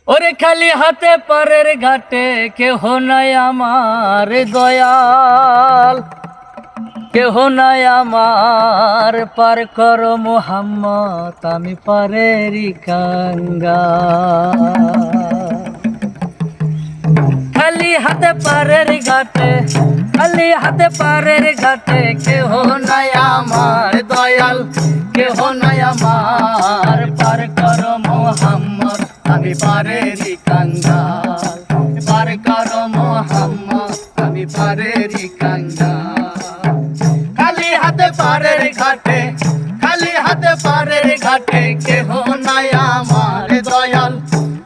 ওরে খালি হাতে পারের ঘাটে কেহ নাই আমার দয়াল, কেহ নাই আমার পার কর মোহাম্মদ, আমি পারেরই কাঙ্গাল। খালি হাতে পারের ঘাটে, খালি হাতে পারের ঘাটে কেহ নাই আমার দয়াল, কেহ নাই আমার পার কর মোহাম্মদ, আমি পারেরই কাঙ্গাল। পার কর মোহাম্মদ, আমি পারেরই কাঙ্গাল। খালি হাতে পারের ঘাটে, খালি হাতে পারের ঘাটে কেহ নাই আমার দয়াল,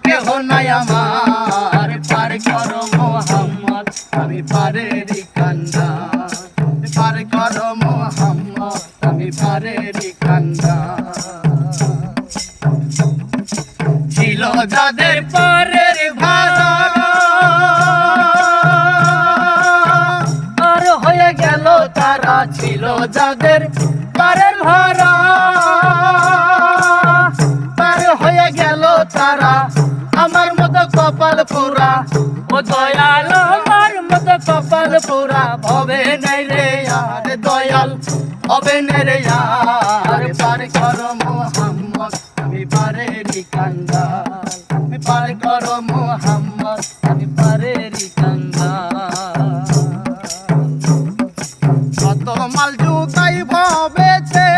কেহ নাই আমার পার কর মোহাম্মদ, আমি পারেরই কাঙ্গাল। পার কর মোহাম্মদ, আমি পারেরই কাঙ্গাল। ছিল যাদের পারের ভাড়া আর হয়ে গেল তারা, ছিল যাদের পারের ভাড়া পার হয়ে গেল তারা, আমার মতো কপাল পোড়া ও দয়াল, আমার মতো কপাল পোড়া হবে নাই রে আর দয়াল, হবে না রে আর। পার কর মোহাম্মদ, আমি পারেরই কাঙ্গাল। পার কর মোহাম্মদ, আমি পারেরই কাঙ্গাল। কত মাল জুগাই ভবেছে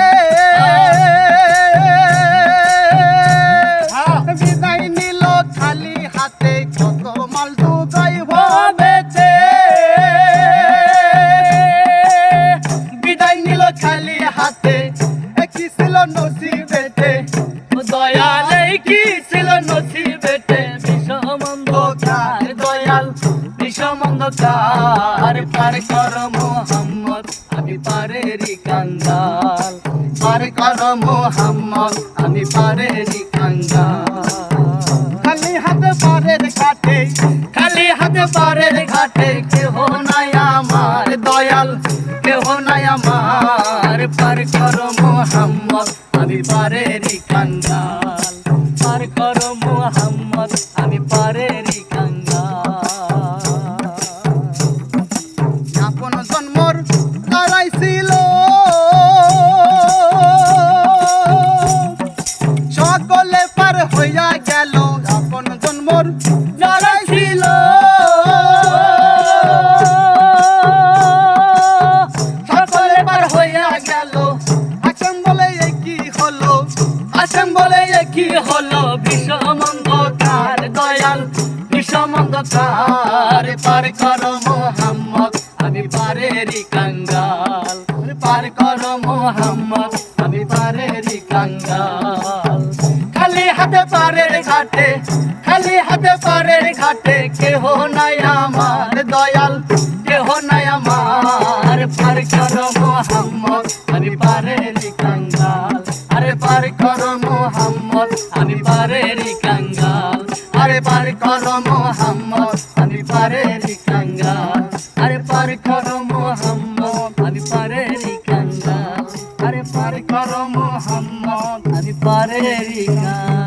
বিদায় নিল খালি হাতে, কত মাল জুগাই ভবেছে বিদায় নিল খালি হাতে। কি ছিল নসিবেতে দয়াল, কি ছিল নসিবেতে বিষম অন্ধকার দয়াল, বিষম অন্ধকার। পার কর মোহাম্মদ, আমি পারেরই কাঙ্গাল। পার কর মোহাম্মদ, আমি পারেরই কাঙ্গাল। খালি হাতে পারের ঘাটে, খালি হাতে পারের ঘাটে কেহ নাই আমার দয়াল, কেহ নাই আমার পার কর মোহাম্মদ, আমি পারেরই কাঙ্গাল। পার কর মোহাম্মদ, আমি পারেরই কাঙ্গাল। আপন জন্মর লড়াই ছিল সকলে পার হইয়া গেল, আপন জন্মর লড়াই ছিল সকলে পার হইয়া গেল। আসেম বলে কি হলো, আসেম বলে কি হলো বিষম অন্ধকার দয়াল, বিষম অন্ধকার। পার কর মোহাম্মদ, আমি পারেরই কাঙ্গাল। পার কর মোহাম্মদ, আমি পারেরই কাঙ্গাল। খালি হাতে পারের ঘাটে, খালি হাতে পারের ঘাটে কেহ নাই আমার দয়াল, কেহ নাই আমার পার কর মোহাম্মদ, আমি পারেরই কাঙ্গাল। আরে পার কর মোহাম্মদ, আমি পারেরই কাঙ্গাল। আরে পার কর মোহাম্মদ, আমি পারেরই কাঙ্গাল। আরে পার কর মোহাম্মদ, আমি পারেরই কাঙ্গাল। আরে পার কর মোহাম্মদ, আমি পারেরই কাঙ্গাল।